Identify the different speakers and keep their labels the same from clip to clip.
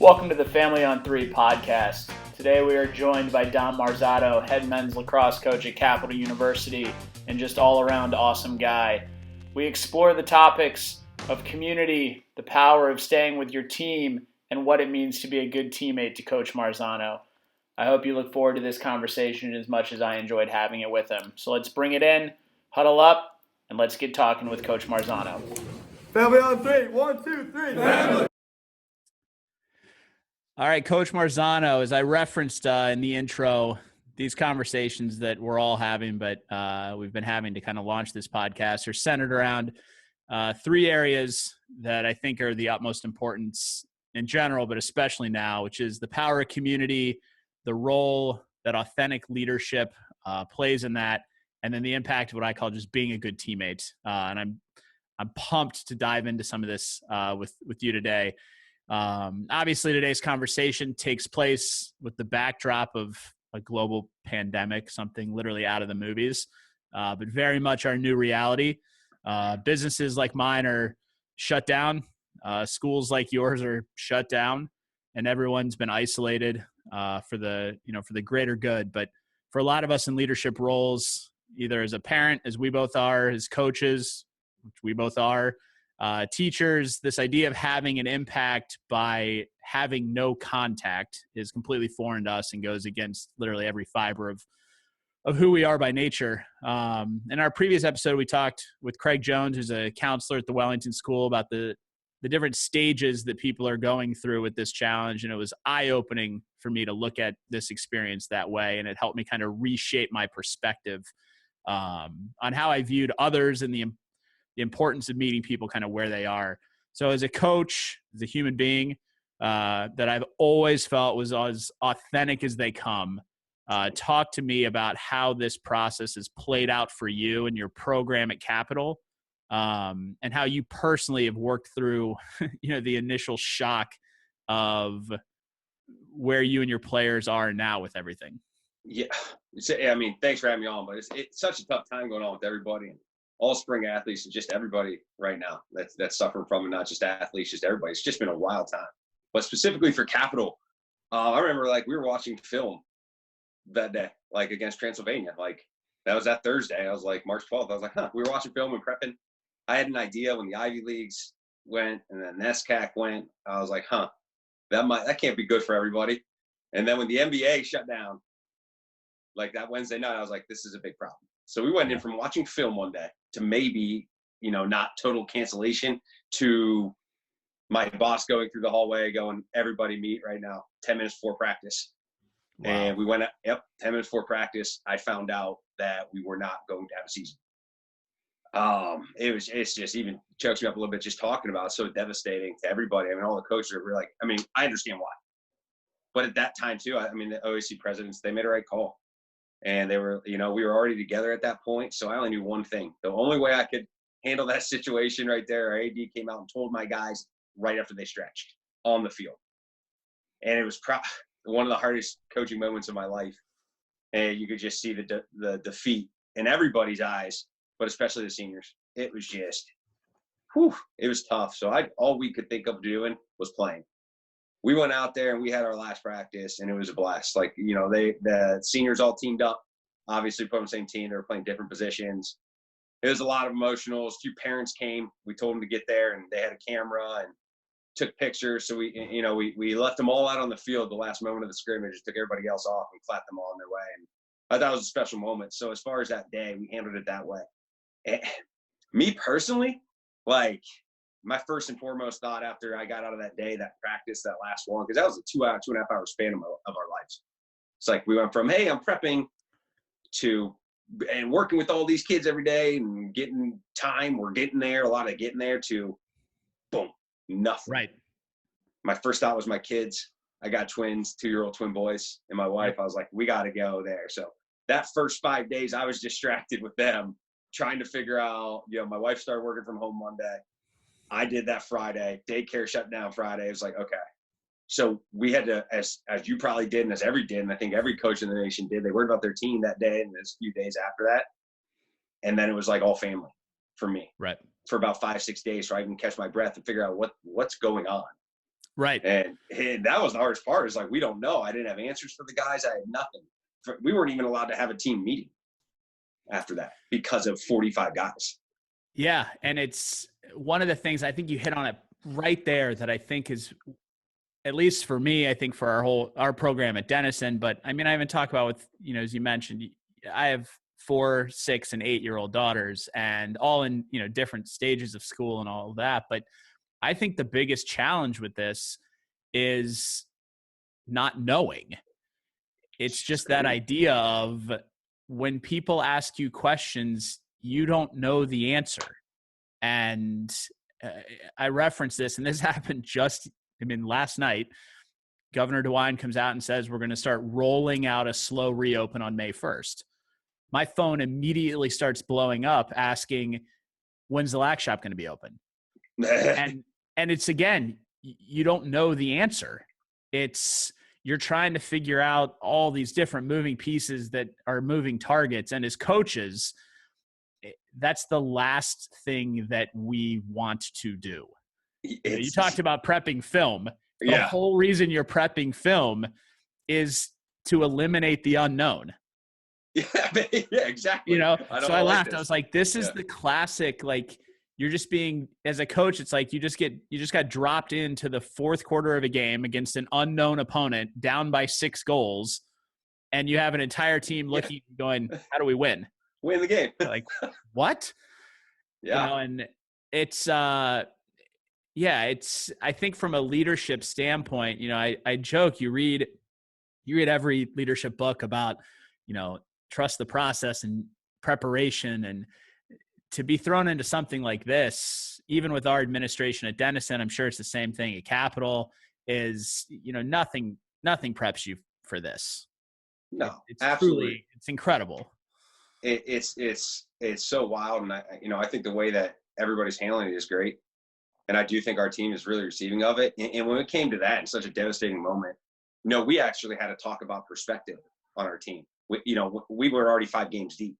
Speaker 1: Welcome to the Family on Three podcast. Today we are joined by Don Marzano, head men's lacrosse coach at Capital University, and just all-around awesome guy. We explore the topics of community, the power of staying with your team, and what it means to be a good teammate to Coach Marzano. I hope you look forward to this conversation as much as I enjoyed having it with him. So let's bring it in, huddle up, and let's get talking with Coach Marzano.
Speaker 2: Family on three. 1, 2, 3. Family.
Speaker 1: All right, Coach Marzano, as I referenced in the intro, these conversations that we're all having, but we've been having to kind of launch this podcast are centered around three areas that I think are the utmost importance in general, but especially now, which is the power of community, the role that authentic leadership plays in that, and then the impact of what I call just being a good teammate. And I'm pumped to dive into some of this with you today. Obviously, today's conversation takes place with the backdrop of a global pandemic, something literally out of the movies, but very much our new reality. Businesses like mine are shut down. Schools like yours are shut down, and everyone's been isolated for the greater good. But for a lot of us in leadership roles, either as a parent, as we both are, as coaches, which we both are, teachers, this idea of having an impact by having no contact is completely foreign to us and goes against literally every fiber of who we are by nature. In our previous episode, we talked with Craig Jones, who's a counselor at the Wellington School, about the different stages that people are going through with this challenge. And it was eye-opening for me to look at this experience that way. And it helped me kind of reshape my perspective on how I viewed others and the importance of meeting people kind of where they are. So as a coach, as a human being that I've always felt was as authentic as they come, talk to me about how this process has played out for you and your program at Capital, and how you personally have worked through, the initial shock of where you and your players are now with everything.
Speaker 3: Yeah. I mean, thanks for having me on, but it's such a tough time going on with everybody. And all spring athletes and just everybody right now that's suffering from it, not just athletes, just everybody. It's just been a wild time. But specifically for Capital, I remember we were watching film that day, against Transylvania. That was that Thursday. I was March 12th. I was we were watching film and prepping. I had an idea when the Ivy Leagues went and then NESCAC went. I was that can't be good for everybody. And then when the NBA shut down, that Wednesday night, I was this is a big problem. So we went in from watching film one day to maybe, not total cancellation, to my boss going through the hallway going, everybody meet right now, 10 minutes before practice. Wow. And we went, 10 minutes before practice, I found out that we were not going to have a season. It's just even chokes me up a little bit just talking about it. So devastating to everybody. I mean, all the coaches are I understand why. But at that time too, the OAC presidents, they made a right call. And they were, we were already together at that point. So I only knew one thing. The only way I could handle that situation right there, our AD came out and told my guys right after they stretched on the field. And it was one of the hardest coaching moments of my life. And you could just see the defeat in everybody's eyes, but especially the seniors. It was just, it was tough. So all we could think of doing was playing. We went out there and we had our last practice and it was a blast. The seniors all teamed up, obviously put on the same team. They were playing different positions. It was a lot of emotionals. A few parents came. We told them to get there and they had a camera and took pictures. So we left them all out on the field the last moment of the scrimmage, just took everybody else off and clapped them all on their way. And I thought it was a special moment. So as far as that day, we handled it that way. And me personally, my first and foremost thought after I got out of that day, that practice, that last one, because that was a 2.5 hour span of our lives. It's we went from, hey, I'm prepping to and working with all these kids every day and getting time. We're getting there, a lot of getting there to boom, nothing.
Speaker 1: Right.
Speaker 3: My first thought was my kids. I got twins, 2-year-old twin boys, and my wife. I was we got to go there. So that first 5 days, I was distracted with them, trying to figure out, my wife started working from home Monday. I did that Friday. Daycare shut down Friday. It was okay. So we had to, as you probably did, and as every did, and I think every coach in the nation did, they worried about their team that day and there's a few days after that. And then it was all family for me.
Speaker 1: Right.
Speaker 3: For about 5-6 days, so I can catch my breath and figure out what's going on.
Speaker 1: Right.
Speaker 3: And that was the hardest part, is like, we don't know. I didn't have answers for the guys. I had nothing. We weren't even allowed to have a team meeting after that because of 45 guys.
Speaker 1: Yeah. And it's one of the things, I think you hit on it right there, that I think is, at least for me, I think for our program at Denison, but I mean, I even talk about with, as you mentioned, I have 4, 6, and 8-year-old daughters, and all in, different stages of school and all of that. But I think the biggest challenge with this is not knowing. It's just that idea of, when people ask you questions, you don't know the answer. And I reference this, and this happened last night. Governor DeWine comes out and says, we're going to start rolling out a slow reopen on May 1st. My phone immediately starts blowing up asking, when's the lac shop going to be open? And it's, again, you don't know the answer. You're trying to figure out all these different moving pieces that are moving targets. And as coaches, that's the last thing that we want to do. You talked about prepping film. The whole reason you're prepping film is to eliminate the unknown.
Speaker 3: Yeah, exactly.
Speaker 1: So I laughed. I was like, this is the classic, like, you're just being, as a coach, it's like you just got dropped into the fourth quarter of a game against an unknown opponent, down by 6 goals, and you have an entire team looking, going, how do we win?
Speaker 3: Win the game.
Speaker 1: Like, what?
Speaker 3: Yeah.
Speaker 1: And it's I think from a leadership standpoint, I joke, you read every leadership book about, trust the process and preparation, and to be thrown into something like this, even with our administration at Denison, I'm sure it's the same thing at Capitol, is, nothing preps you for this.
Speaker 3: No,
Speaker 1: it's
Speaker 3: absolutely.
Speaker 1: Truly, it's incredible.
Speaker 3: It's so wild. And I think the way that everybody's handling it is great. And I do think our team is really receiving of it. And when it came to that, in such a devastating moment, we actually had to talk about perspective on our team. We were already 5 games deep.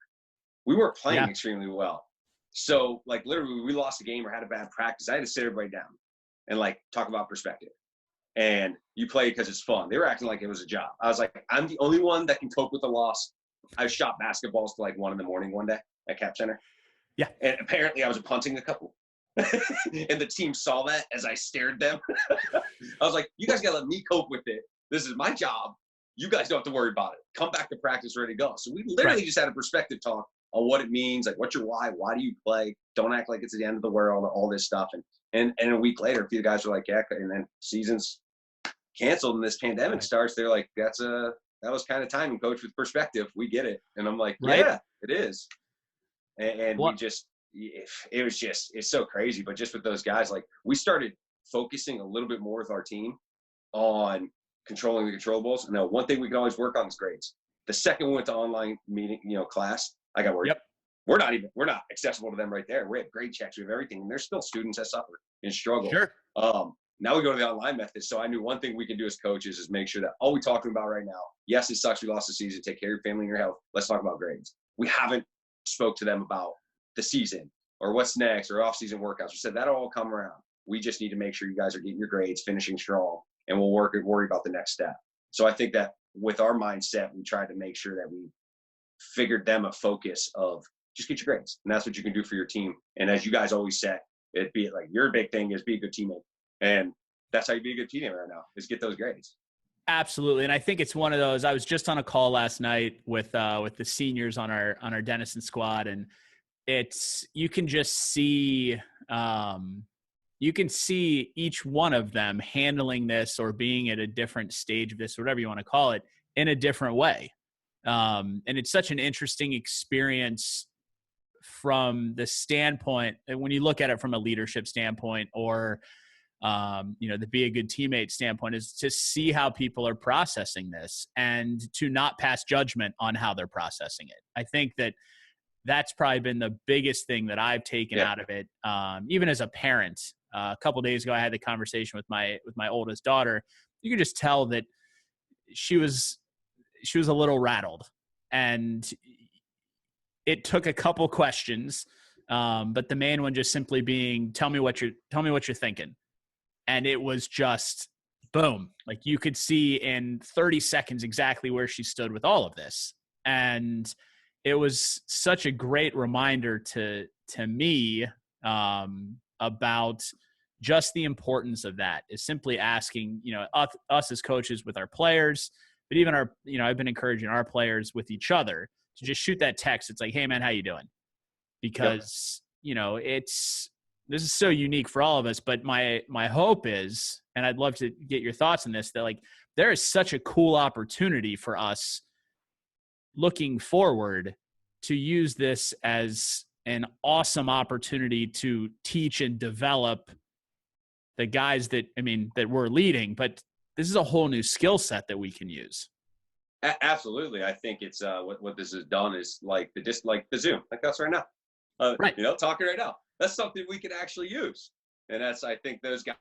Speaker 3: We weren't playing extremely well. So, like, literally, we lost a game or had a bad practice, I had to sit everybody down and, like, talk about perspective. And you play because it's fun. They were acting like it was a job. I was like, I'm the only one that can cope with the loss. I shot basketballs till like 1 a.m. one day at Cap Center.
Speaker 1: Yeah.
Speaker 3: And apparently I was punting a couple. And the team saw that as I stared them. I was like, you guys got to let me cope with it. This is my job. You guys don't have to worry about it. Come back to practice ready to go. So we literally just had a perspective talk on what it means. Like, what's your why? Why do you play? Don't act like it's the end of the world, all this stuff. And a week later, a few guys were like, yeah, and then season's canceled and this pandemic starts. They're like, that was kind of timing, coach, with perspective. We get it. And I'm like, yeah, it is. And it's so crazy. But just with those guys, like, we started focusing a little bit more with our team on controlling the controllables. Now, one thing we can always work on is grades. The second we went to online meeting, class, I got worried. Yep. We're not accessible to them right there. We have grade checks, we have everything. And there's still students that suffer and struggle.
Speaker 1: Sure.
Speaker 3: Now we go to the online method. So I knew one thing we can do as coaches is make sure that all we're talking about right now, yes, it sucks we lost the season, take care of your family and your health. Let's talk about grades. We haven't spoke to them about the season or what's next or off-season workouts. We said that'll all come around. We just need to make sure you guys are getting your grades, finishing strong, and we'll worry about the next step. So I think that with our mindset, we tried to make sure that we figured them a focus of just get your grades. And that's what you can do for your team. And as you guys always say, your big thing is be a good teammate. And that's how you be a good teammate right now, is get those grades.
Speaker 1: Absolutely. And I think it's one of those, I was just on a call last night with the seniors on our Denison squad, and you can just see, you can see each one of them handling this or being at a different stage of this, whatever you want to call it, in a different way. And it's such an interesting experience from the standpoint, when you look at it from a leadership standpoint or, the be a good teammate standpoint, is to see how people are processing this and to not pass judgment on how they're processing it. I think that's probably been the biggest thing that I've taken out of it. Even as a parent, a couple of days ago, I had the conversation with my oldest daughter. You could just tell that she was a little rattled, and it took a couple questions. But the main one just simply being, tell me what you're thinking. And it was just boom. Like you could see in 30 seconds exactly where she stood with all of this. And it was such a great reminder to me about just the importance of that, is simply asking, us as coaches with our players, but even our, I've been encouraging our players with each other to just shoot that text. It's like, hey man, how you doing? Because, this is so unique for all of us, but my hope is, and I'd love to get your thoughts on this, that like there is such a cool opportunity for us looking forward to use this as an awesome opportunity to teach and develop the guys that we're leading, but this is a whole new skill set that we can use.
Speaker 3: Absolutely. I think it's what this has done is like the Zoom, like us right now,
Speaker 1: Right.
Speaker 3: Talking right now. That's something we can actually use. And I think those guys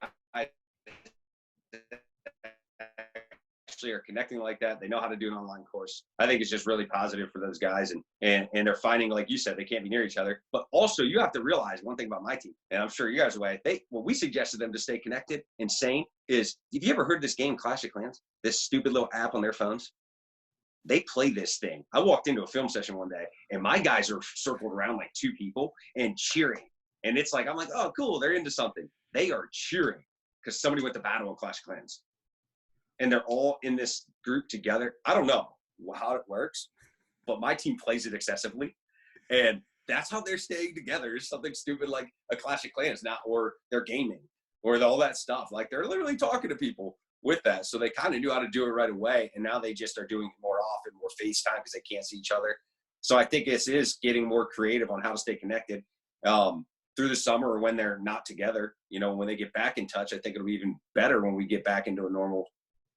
Speaker 3: actually are connecting like that. They know how to do an online course. I think it's just really positive for those guys. And they're finding, like you said, they can't be near each other. But also you have to realize one thing about my team, and I'm sure you guys are, what we suggested them to stay connected and sane is, have you ever heard this game, Clash of Clans? This stupid little app on their phones? They play this thing. I walked into a film session one day and my guys are circled around like 2 people and cheering. And it's like, I'm like, oh, cool. They're into something. They are cheering because somebody went to battle in Clash of Clans. And they're all in this group together. I don't know how it works, but my team plays it excessively. And that's how they're staying together. It's something stupid like a Clash of Clans now, or they're gaming, or all that stuff. Like they're literally talking to people with that. So they kind of knew how to do it right away. And now they just are doing it more often, more FaceTime because they can't see each other. So I think this is getting more creative on how to stay connected through the summer, or when they're not together. When they get back in touch, I think it'll be even better when we get back into a normal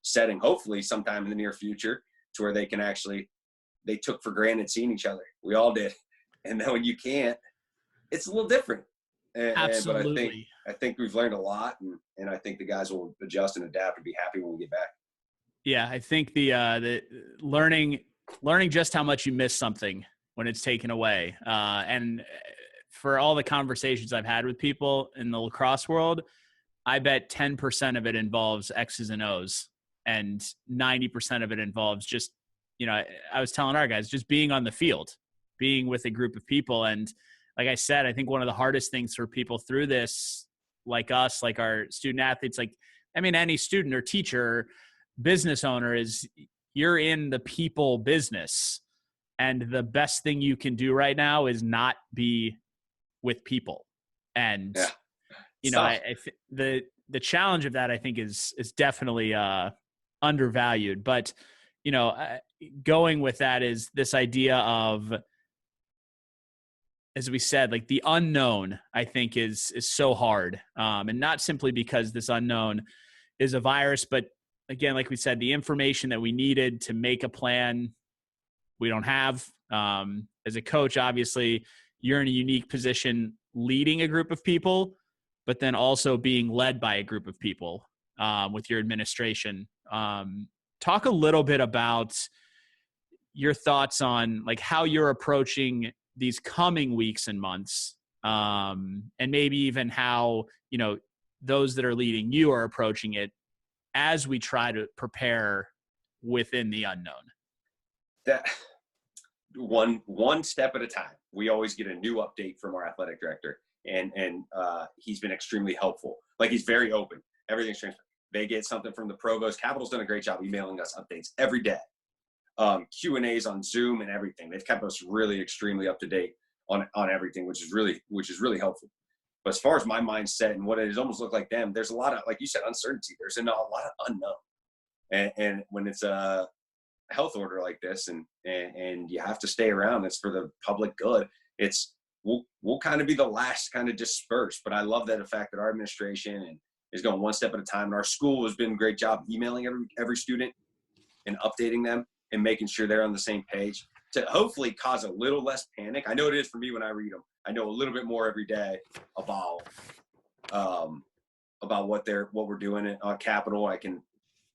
Speaker 3: setting, hopefully sometime in the near future, to where they can actually, they took for granted seeing each other. We all did. And then when you can't, it's a little different.
Speaker 1: Absolutely.
Speaker 3: But I think we've learned a lot, and I think the guys will adjust and adapt and be happy when we get back.
Speaker 1: Yeah, I think the learning just how much you miss something when it's taken away. And for all the conversations I've had with people in the lacrosse world, I bet 10% of it involves X's and O's, and 90% of it involves just, I was telling our guys, just being on the field, being with a group of people. And like I said, I think one of the hardest things for people through this, like us, like our student athletes, any student or teacher, business owner, is you're in the people business. And the best thing you can do right now is not be with people. And, the challenge of that, I think, is definitely undervalued. But, going with that is this idea of, as we said, like the unknown, I think is so hard. And not simply because this unknown is a virus, but again, like we said, the information that we needed to make a plan, we don't have. As a coach, obviously, you're in a unique position leading a group of people, but then also being led by a group of people with your administration. Talk a little bit about your thoughts on like how you're approaching these coming weeks and months, and maybe even how, those that are leading you are approaching it as we try to prepare within the unknown.
Speaker 3: That one step at a time. We always get a new update from our athletic director, and he's been extremely helpful. Like, he's very open. Everything's transparent. They get something from the provost. Capital's done a great job emailing us updates every day. Q&As on Zoom and everything. They've kept us really extremely up to date on everything, which is really helpful. But as far as my mindset and what it has almost looked like them, there's a lot of, like you said, uncertainty. There's a lot of unknown. And when it's a health order like this, and you have to stay around, it's for the public good. We'll kind of be the last kind of disperse. But I love that the fact that our administration is going one step at a time, and our school has been a great job emailing every student and updating them and making sure they're on the same page to hopefully cause a little less panic. I know it is for me when I read them. I know a little bit more every day about what we're doing on Capitol. I can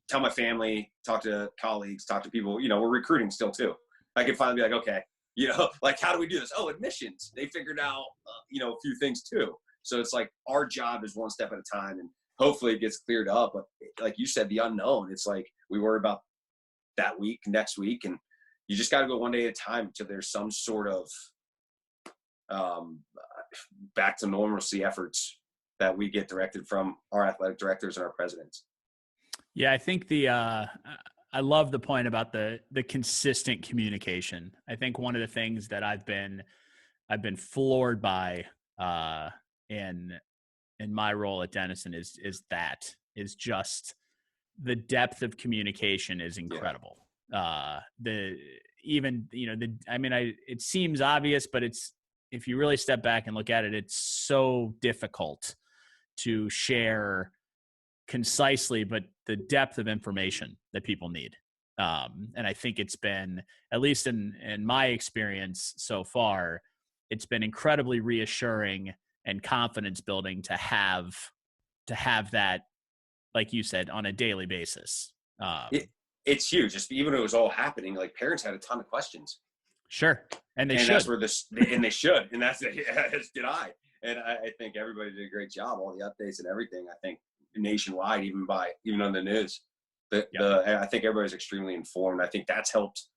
Speaker 3: tell my family, talk to colleagues, talk to people. We're recruiting still too. I can finally be like, okay, like, how do we do this? Oh, admissions. They figured out, a few things too. So it's like our job is one step at a time, and hopefully it gets cleared up. But like you said, the unknown, it's like we worry about that week, next week, and you just got to go one day at a time until there's some sort of back to normalcy efforts that we get directed from our athletic directors and our presidents.
Speaker 1: Yeah, I think I love the point about the consistent communication. I think one of the things that I've been floored by in my role at Denison is just the depth of communication is incredible. Yeah. It seems obvious, but if you really step back and look at it, it's so difficult to share concisely, but the depth of information that people need. And I think it's been, at least in my experience so far, it's been incredibly reassuring and confidence building to have that, like you said, on a daily basis.
Speaker 3: It's huge. Just even when it was all happening, like parents had a ton of questions.
Speaker 1: Sure. And they should.
Speaker 3: That's where and they should. And that's as did I. And I think everybody did a great job. All the updates and everything, I think nationwide, even on the news, I think everybody's extremely informed. I think that's helped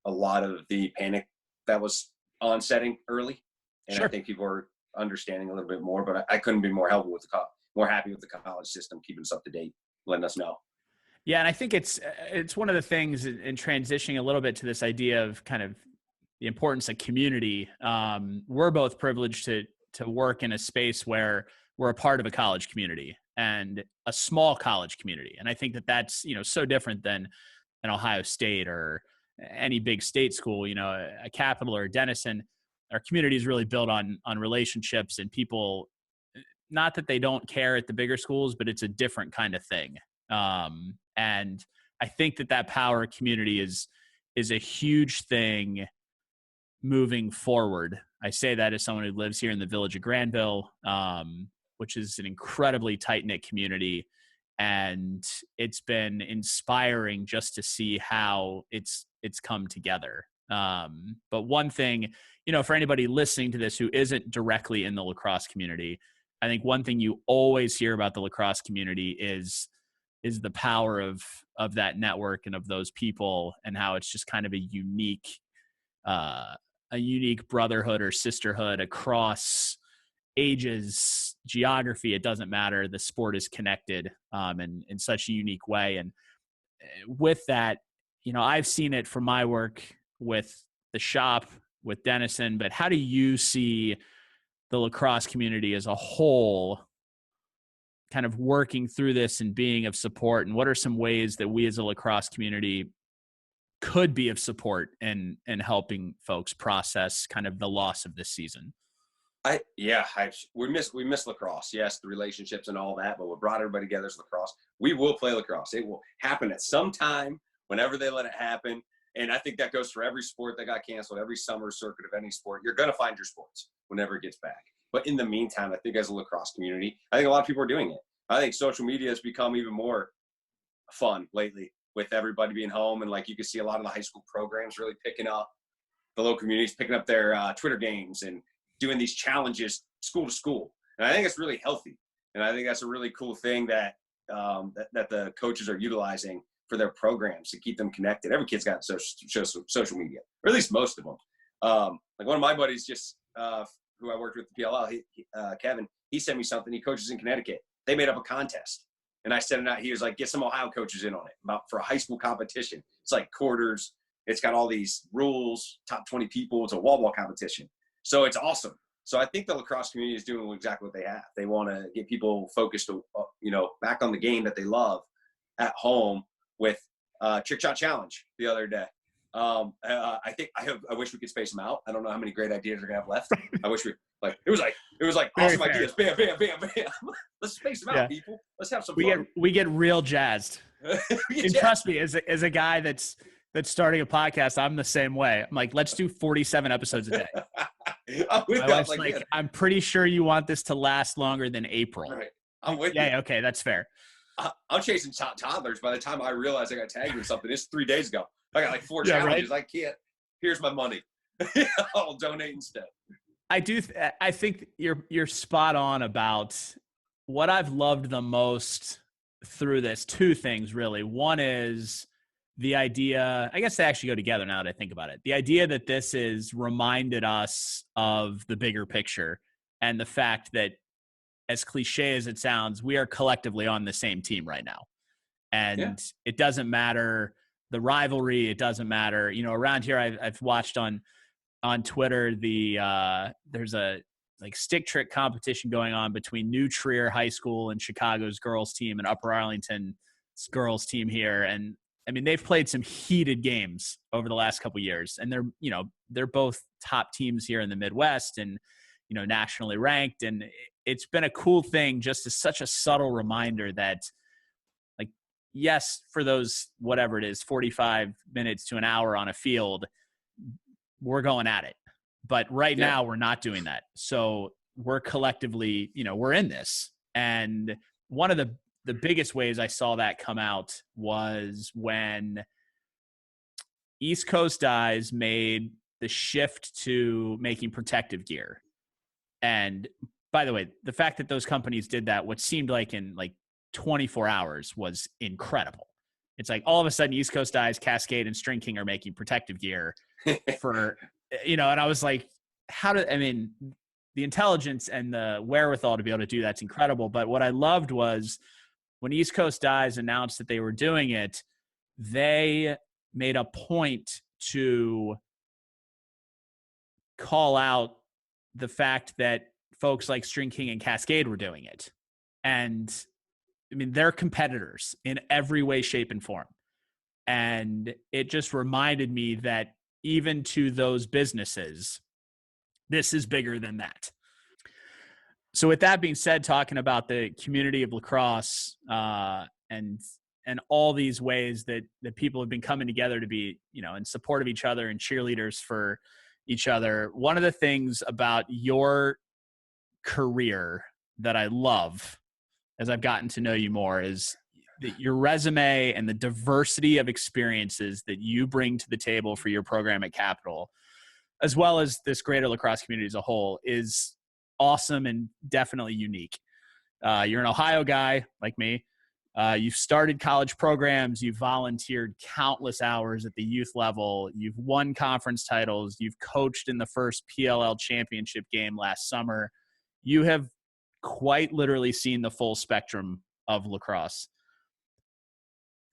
Speaker 3: a lot of the panic that was onsetting early. And sure. I think people are understanding a little bit more, but I couldn't be more happy with the college system, keeping us up to date, letting us know.
Speaker 1: Yeah. And I think it's one of the things in transitioning a little bit to this idea of kind of the importance of community. We're both privileged to work in a space where we're a part of a college community and a small college community. And I think that's, so different than an Ohio State or any big state school, a Capital or a Denison. Our community is really built on relationships and people, not that they don't care at the bigger schools, but it's a different kind of thing. And I think that power of community is a huge thing moving forward. I say that as someone who lives here in the village of Granville, which is an incredibly tight-knit community. And it's been inspiring just to see how it's come together. But one thing, for anybody listening to this who isn't directly in the lacrosse community, I think one thing you always hear about the lacrosse community is the power of that network and of those people, and how it's just kind of a unique brotherhood or sisterhood across ages, geography. It doesn't matter. The sport is connected in such a unique way. And with that, I've seen it from my work with the shop, with Denison, but how do you see the lacrosse community as a whole kind of working through this and being of support? And what are some ways that we as a lacrosse community could be of support in helping folks process kind of the loss of this season?
Speaker 3: We miss lacrosse. Yes, the relationships and all that, but what brought everybody together is lacrosse. We will play lacrosse. It will happen at some time, whenever they let it happen. And I think that goes for every sport that got canceled, every summer circuit of any sport. You're going to find your sports whenever it gets back. But in the meantime, I think as a lacrosse community, I think a lot of people are doing it. I think social media has become even more fun lately with everybody being home. And like you can see a lot of the high school programs really picking up, the local communities picking up their Twitter games and doing these challenges school to school. And I think it's really healthy. And I think that's a really cool thing that the coaches are utilizing for their programs to keep them connected. Every kid's got social media, or at least most of them. Like one of my buddies who I worked with at PLL, Kevin, he sent me something. He coaches in Connecticut. They made up a contest. And I sent it out. He was like, get some Ohio coaches in on it for a high school competition. It's like quarters. It's got all these rules, top 20 people. It's a wall ball competition. So it's awesome. So I think the lacrosse community is doing exactly what they have. They want to get people focused, back on the game that they love at home with Trick Shot Challenge the other day. I wish we could space them out. I don't know how many great ideas we're gonna have left. I wish it was like awesome ideas. Bam, bam, bam, bam. Let's space them out, people. Let's have some fun.
Speaker 1: We get real jazzed. Trust me, as a guy that's starting a podcast, I'm the same way. I'm like, let's do 47 episodes a day. My wife's like, I'm pretty sure you want this to last longer than April.
Speaker 3: Right. I'm with you.
Speaker 1: Yeah, okay, that's fair.
Speaker 3: I'm chasing toddlers. By the time I realize I got tagged with something, it's 3 days ago. I got like 4 challenges. Right? I can't. Here's my money. I'll donate instead.
Speaker 1: I think you're spot on about what I've loved the most through this, two things really. One is the idea, I guess they actually go together now that I think about it. The idea that this is reminded us of the bigger picture and the fact that, as cliche as it sounds, we are collectively on the same team right now. And it doesn't matter the rivalry. It doesn't matter, around here, I've watched on Twitter, there's a like stick trick competition going on between New Trier High School and Chicago's girls team and Upper Arlington's girls team here. And I mean, they've played some heated games over the last couple of years, and they're both top teams here in the Midwest and, nationally ranked. And it's been a cool thing, just as such a subtle reminder that, like, yes, for those, whatever it is, 45 minutes to an hour on a field, we're going at it. But right now we're not doing that. So we're collectively, we're in this. And one of the biggest ways I saw that come out was when East Coast Dyes made the shift to making protective gear. And by the way, the fact that those companies did that, what seemed like in 24 hours, was incredible. It's like all of a sudden East Coast Dyes, Cascade, and String King are making protective gear for, and I was like, the intelligence and the wherewithal to be able to do that's incredible. But what I loved was when East Coast Dyes announced that they were doing it, they made a point to call out the fact that folks like String King and Cascade were doing it. And I mean, they're competitors in every way, shape, and form. And it just reminded me that even to those businesses, this is bigger than that. So with that being said, talking about the community of lacrosse and all these ways that people have been coming together to be, in support of each other and cheerleaders for each other. One of the things about your career that I love as I've gotten to know you more is that your resume and the diversity of experiences that you bring to the table for your program at Capital, as well as this greater lacrosse community as a whole, is awesome and definitely unique. You're an Ohio guy like me. You've started college programs. You've volunteered countless hours at the youth level. You've won conference titles. You've coached in the first PLL championship game last summer. You have quite literally seen the full spectrum of lacrosse.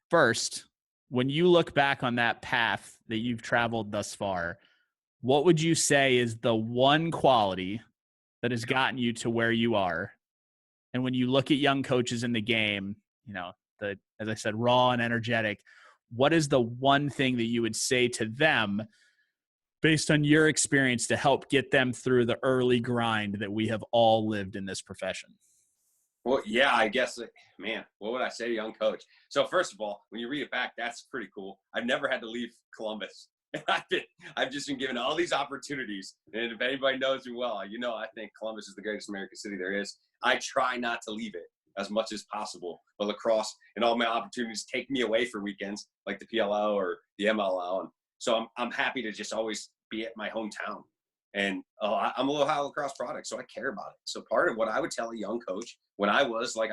Speaker 1: First, when you look back on that path that you've traveled thus far, what would you say is the one quality that has gotten you to where you are? And when you look at young coaches in the game, as I said, raw and energetic, what is the one thing that you would say to them based on your experience to help get them through the early grind that we have all lived in this profession?
Speaker 3: Well, yeah, I guess, man, what would I say to a young coach? So first of all, when you read it back, that's pretty cool. I've never had to leave Columbus. I've just been given all these opportunities. And if anybody knows me well, I think Columbus is the greatest American city there is. I try not to leave it as much as possible. But lacrosse and all my opportunities take me away for weekends, like the PLL or the MLL. And so I'm happy to just always be at my hometown. And I'm a Ohio lacrosse product, so I care about it. So part of what I would tell a young coach when I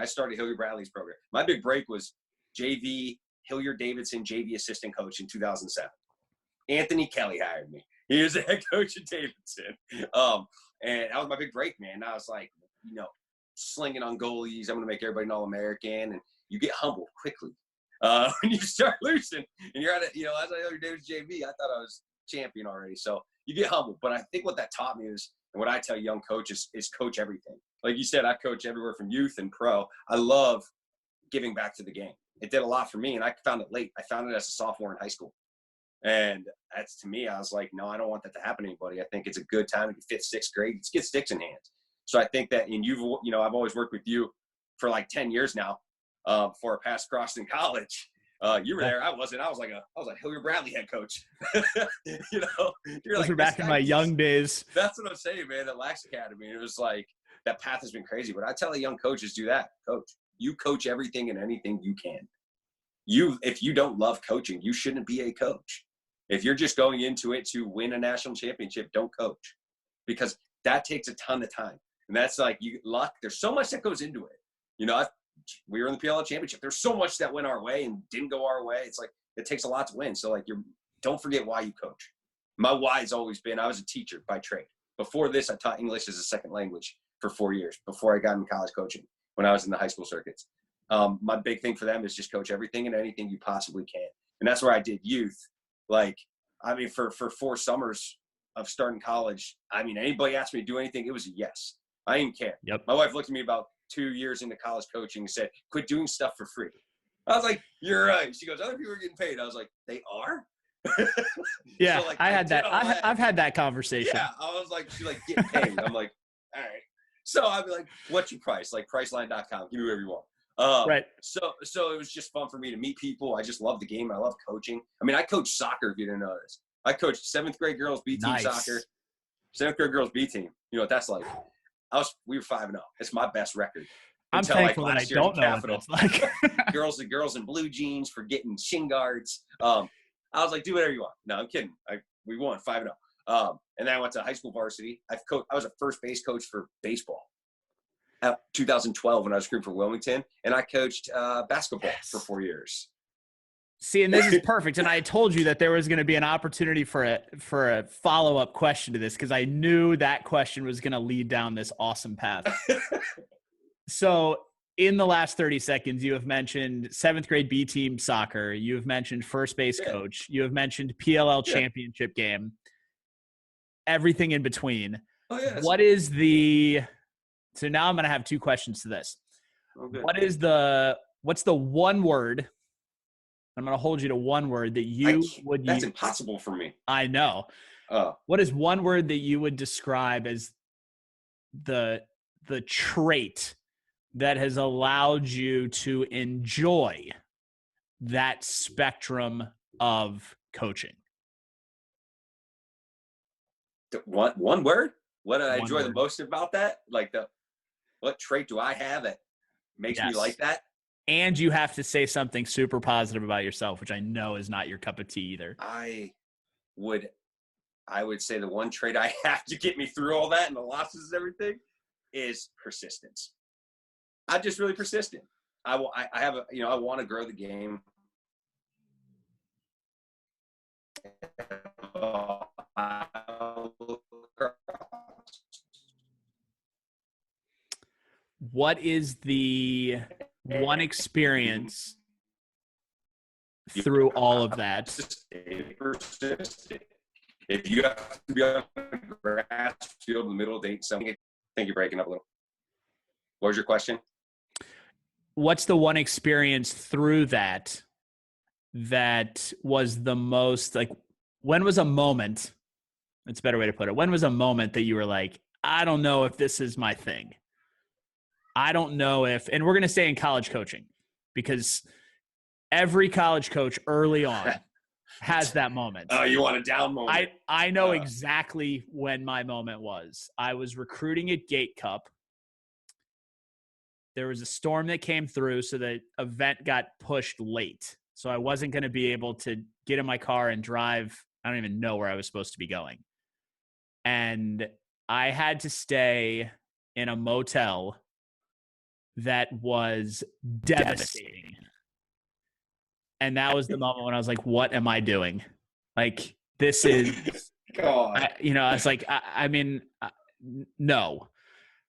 Speaker 3: started Hilliard Bradley's program. My big break was JV, Hilliard Davidson, JV assistant coach in 2007. Anthony Kelly hired me. He was the head coach at Davidson. And that was my big break, man. I was like, slinging on goalies. I'm going to make everybody an All-American. And you get humbled quickly. When you start losing and you're at it, as I Hilliard Davidson JV, I thought I was champion already. So you get humbled. But I think what that taught me is, and what I tell young coaches is coach everything. Like you said, I coach everywhere from youth and pro. I love giving back to the game. It did a lot for me, and I found it late. I found it as a sophomore in high school. And that's, to me, I was like, no, I don't want that to happen to anybody. I think it's a good time to be fifth, sixth grade. Let's get sticks in hands. So I think that, and I've always worked with you for like 10 years now, before I passed Croston College. You were there. I wasn't. I was like Hilliard Bradley head coach. You're
Speaker 1: Those were back in my young days.
Speaker 3: That's what I'm saying, man. At Lax Academy, it was like that path has been crazy. But I tell the young coaches, do that. Coach. You coach everything and anything you can. If you don't love coaching, you shouldn't be a coach. If you're just going into it to win a national championship, don't coach, because that takes a ton of time. And that's like luck. There's so much that goes into it. we were in the PLL championship. There's so much that went our way and didn't go our way. It's like, it takes a lot to win. So like, don't forget why you coach. My why has always been, I was a teacher by trade. Before this, I taught English as a second language for 4 years before I got into college coaching when I was in the high school circuits. My big thing for them is just coach everything and anything you possibly can. And that's where I did youth. Like, I mean, for 4 summers of starting college, I mean, anybody asked me to do anything, it was a yes. I didn't care.
Speaker 1: Yep.
Speaker 3: My wife looked at me about 2 years into college coaching and said, quit doing stuff for free. I was like, you're right. She goes, other people are getting paid. I was like, they are?
Speaker 1: Yeah,
Speaker 3: so like,
Speaker 1: I had that. I've had that conversation.
Speaker 3: Yeah, I was like, she's like, get paid. I'm like, all right. So I'd be like, what's your price? Like Priceline.com. Give me whatever you want.
Speaker 1: Right.
Speaker 3: So it was just fun for me to meet people. I just love the game. I love coaching. I mean, I coach soccer, if you didn't know this. I coached 7th grade girls B team soccer. 7th grade girls B team. You know what that's like? We were 5-0. It's my best record.
Speaker 1: I'm thankful that I don't know what that's like.
Speaker 3: girls in blue jeans for getting shin guards. I was like, do whatever you want. No, I'm kidding. We won 5-0. And then I went to high school varsity. I was a first base coach for baseball. 2012 when I was recruiting for Wilmington, and I coached basketball for 4 years.
Speaker 1: See, and this is perfect. And I told you that there was going to be an opportunity for a follow-up question to this because I knew that question was going to lead down this awesome path. So in the last 30 seconds, you have mentioned 7th grade B team soccer. You have mentioned first base coach. You have mentioned PLL championship game. Everything in between.
Speaker 3: Oh, yeah.
Speaker 1: So now I'm going to have 2 questions to this.
Speaker 3: Okay.
Speaker 1: What's the one word? I'm going to hold you to one word that you would use.
Speaker 3: That's impossible for me.
Speaker 1: I know. What is one word that you would describe as the trait that has allowed you to enjoy that spectrum of coaching?
Speaker 3: One word? What do I enjoy the most about that? Like what trait do I have that makes me like that?
Speaker 1: And you have to say something super positive about yourself, which I know is not your cup of tea either.
Speaker 3: I would say the one trait I have to get me through all that and the losses and everything is persistence. I'm just really persistent. I want to grow the game.
Speaker 1: What is the one experience through all of that?
Speaker 3: Persistent. If you have to be on the grass field in the middle of the day, I think you're breaking up a little. What was your question?
Speaker 1: What's the one experience through that was the most, like, when was a moment, that's a better way to put it, when was a moment that you were like, I don't know if this is my thing? I don't know if, and we're going to stay in college coaching because every college coach early on has that moment.
Speaker 3: Oh, you want a down moment?
Speaker 1: I know exactly when my moment was. I was recruiting at Gate Cup. There was a storm that came through, so the event got pushed late. So I wasn't going to be able to get in my car and drive. I don't even know where I was supposed to be going. And I had to stay in a motel that was devastating. And that was the moment when I was like, what am I doing? Like, this is,
Speaker 3: God.
Speaker 1: I was like, no.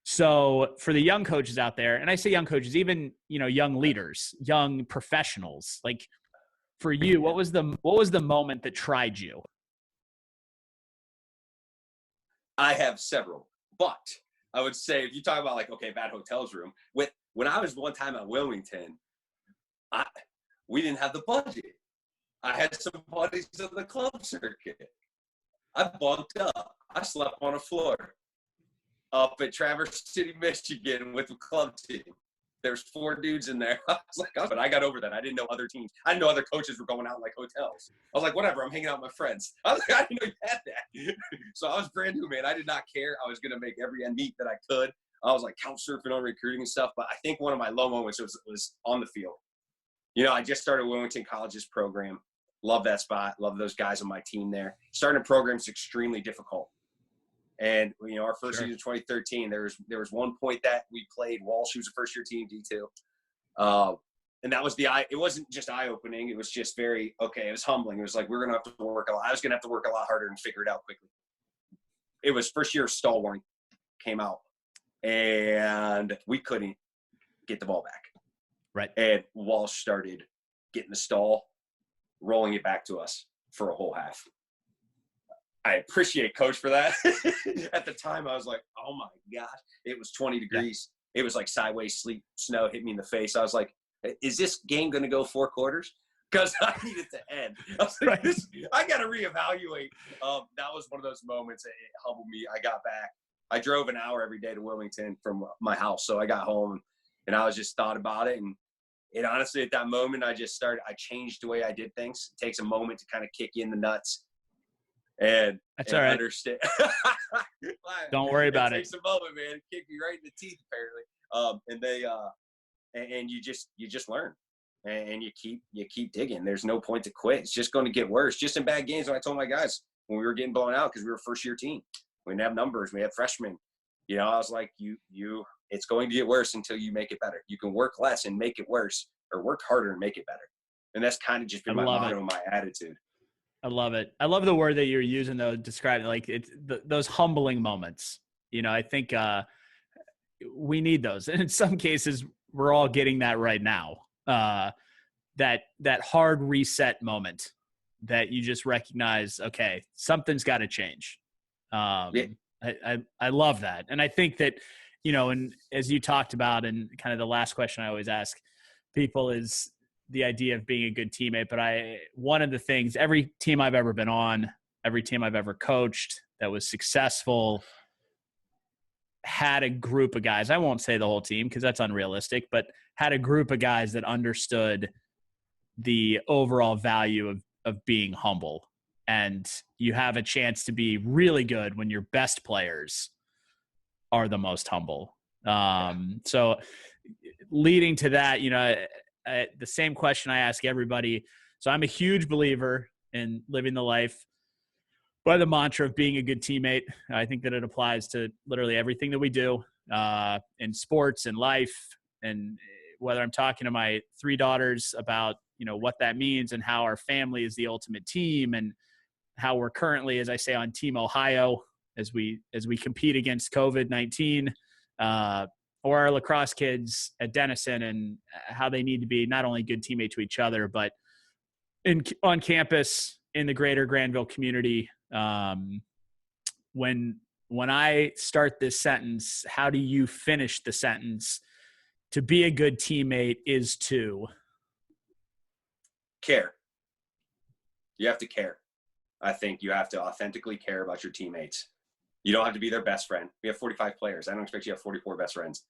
Speaker 1: So for the young coaches out there, and I say young coaches, even, young leaders, young professionals, like for you, what was the moment that tried you?
Speaker 3: I have several, but I would say if you talk about like, okay, bad hotels room, when I was one time at Wilmington, we didn't have the budget. I had some buddies on the club circuit. I bunked up. I slept on a floor up at Traverse City, Michigan with the club team. There's 4 dudes in there. I was like, but I got over that. I didn't know other teams. I didn't know other coaches were going out in like hotels. I was like, whatever, I'm hanging out with my friends. I was like, I didn't know you had that. So I was brand new, man. I did not care. I was going to make every end meet that I could. I was like couch surfing on recruiting and stuff. But I think one of my low moments was on the field. I just started Wilmington College's program. Love that spot. Love those guys on my team there. Starting a program is extremely difficult. And our first
Speaker 1: Sure.
Speaker 3: season, 2013, there was one point that we played Walsh, who was a first year team, D2. And that was it wasn't just eye opening. It was just it was humbling. It was like, we're going to have to work a lot. I was going to have to work a lot harder and figure it out quickly. It was first year stall warning came out, and we couldn't get the ball back.
Speaker 1: Right.
Speaker 3: And Walsh started getting the stall, rolling it back to us for a whole half. I appreciate Coach for that. At the time, I was like, oh my gosh. It was 20 degrees. Yeah. It was like sideways sleep, snow hit me in the face. I was like, is this game going to go 4 quarters? Because I need it to end. I was like, I got to reevaluate. That was one of those moments. It humbled me. I got back. I drove an hour every day to Wilmington from my house. So I got home and I was just thought about it. And honestly, at that moment, I changed the way I did things. It takes a moment to kind of kick you in the nuts. And
Speaker 1: that's all right.
Speaker 3: Understand.
Speaker 1: Don't worry about it.
Speaker 3: It takes a moment, man. It kicked me right in the teeth, apparently. And you just learn, and you keep digging. There's no point to quit. It's just going to get worse. Just in bad games. When I told my guys when we were getting blown out because we were a first year team, we didn't have numbers. We had freshmen. I was like, it's going to get worse until you make it better. You can work less and make it worse, or work harder and make it better. And that's kind of just been my motto and my attitude.
Speaker 1: I love it. I love the word that you're using though, describing like it's those humbling moments. I think we need those. And in some cases, we're all getting that right now. That hard reset moment that you just recognize, okay, something's got to change. I love that. And I think that, and as you talked about, and kind of the last question I always ask people is the idea of being a good teammate. But one of the things, every team I've ever been on, every team I've ever coached that was successful had a group of guys. I won't say the whole team because that's unrealistic, but had a group of guys that understood the overall value of being humble. And you have a chance to be really good when your best players are the most humble. So leading to that, the same question I ask everybody. So I'm a huge believer in living the life by the mantra of being a good teammate. I think that it applies to literally everything that we do in sports and life. And whether I'm talking to my 3 daughters about, what that means and how our family is the ultimate team, and how we're currently, as I say, on Team Ohio as we compete against COVID-19, or our lacrosse kids at Denison, and how they need to be not only good teammates to each other, but on campus in the greater Granville community. When I start this sentence, how do you finish the sentence? To be a good teammate is to
Speaker 3: care. You have to care. I think you have to authentically care about your teammates. You don't have to be their best friend. We have 45 players. I don't expect you to have 44 best friends.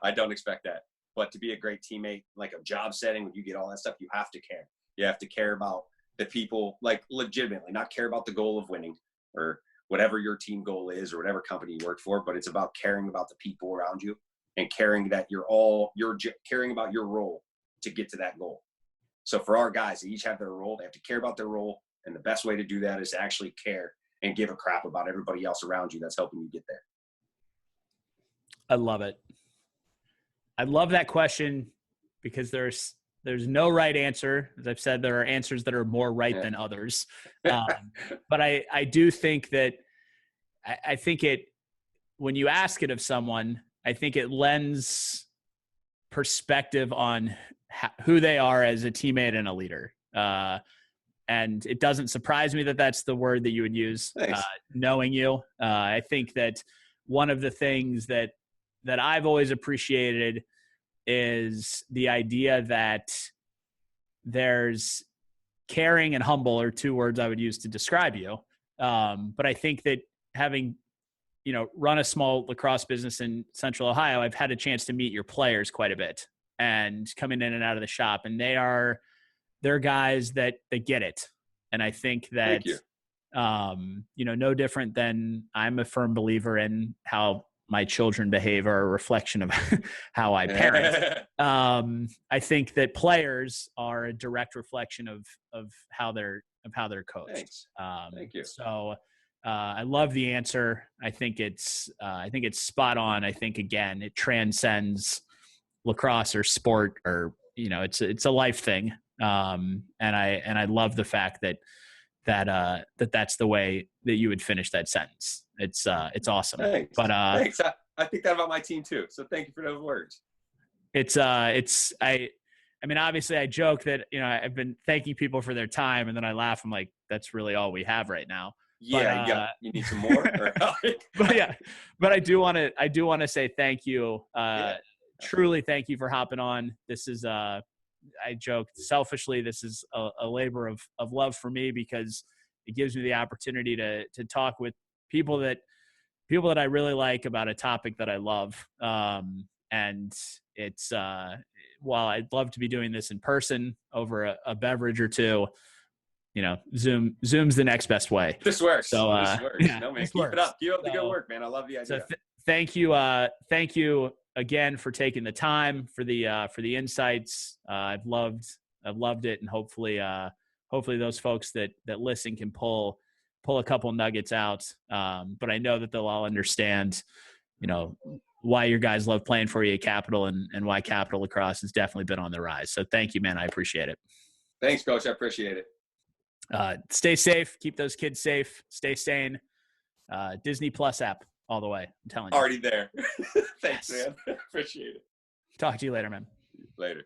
Speaker 3: I don't expect that. But to be a great teammate, like a job setting, when you get all that stuff, you have to care. You have to care about the people, like legitimately, not care about the goal of winning or whatever your team goal is or whatever company you work for, but it's about caring about the people around you and caring that you're caring about your role to get to that goal. So for our guys, they each have their role. They have to care about their role. And the best way to do that is to actually care and give a crap about everybody else around you that's helping you get there.
Speaker 1: I love it. I love that question because there's no right answer. As I've said, there are answers that are more right than others. But I do think that I think when you ask it of someone, I think it lends perspective on who they are as a teammate and a leader. And it doesn't surprise me that that's the word that you would use, knowing you. I think that one of the things that I've always appreciated is the idea that there's caring and humble are 2 words I would use to describe you. But I think that having, run a small lacrosse business in Central Ohio, I've had a chance to meet your players quite a bit and coming in and out of the shop. And they're guys that get it. And I think that, no different than I'm a firm believer in how my children behave are a reflection of how I parent. I think that players are a direct reflection of how they're coached.
Speaker 3: Thanks. Thank you.
Speaker 1: So I love the answer. I think it's spot on. I think, again, it transcends lacrosse or sport, or, it's a life thing. And I love the fact that's the way that you would finish that sentence. It's awesome.
Speaker 3: Thanks.
Speaker 1: But
Speaker 3: thanks. I think that about my team too. So thank you for those words.
Speaker 1: I mean, obviously I joke that, I've been thanking people for their time, and then I laugh. I'm like, that's really all we have right now.
Speaker 3: Yeah.
Speaker 1: But,
Speaker 3: you need some more.
Speaker 1: but I do want to say thank you. Truly, thank you for hopping on. This is, I joked selfishly, this is a labor of love for me, because it gives me the opportunity to talk with people that I really like about a topic that I love. And it's, while I'd love to be doing this in person over a beverage or two, Zoom's the next best way.
Speaker 3: This works.
Speaker 1: So,
Speaker 3: this works.
Speaker 1: Yeah,
Speaker 3: no, man,
Speaker 1: this
Speaker 3: keep
Speaker 1: works.
Speaker 3: it up. Keep up the good work, man. I love the idea.
Speaker 1: So thank you again for taking the time, for the insights. I've loved it, and hopefully those folks that listen can pull a couple nuggets out. But I know that they'll all understand, why your guys love playing for you at Capital, and why Capital Lacrosse has definitely been on the rise. So thank you, man. I appreciate it.
Speaker 3: Thanks, Coach. I appreciate it.
Speaker 1: Stay safe. Keep those kids safe. Stay sane. Disney Plus app all the way. I'm telling you.
Speaker 3: Already there. Thanks, man. Appreciate it.
Speaker 1: Talk to you later, man.
Speaker 3: Later.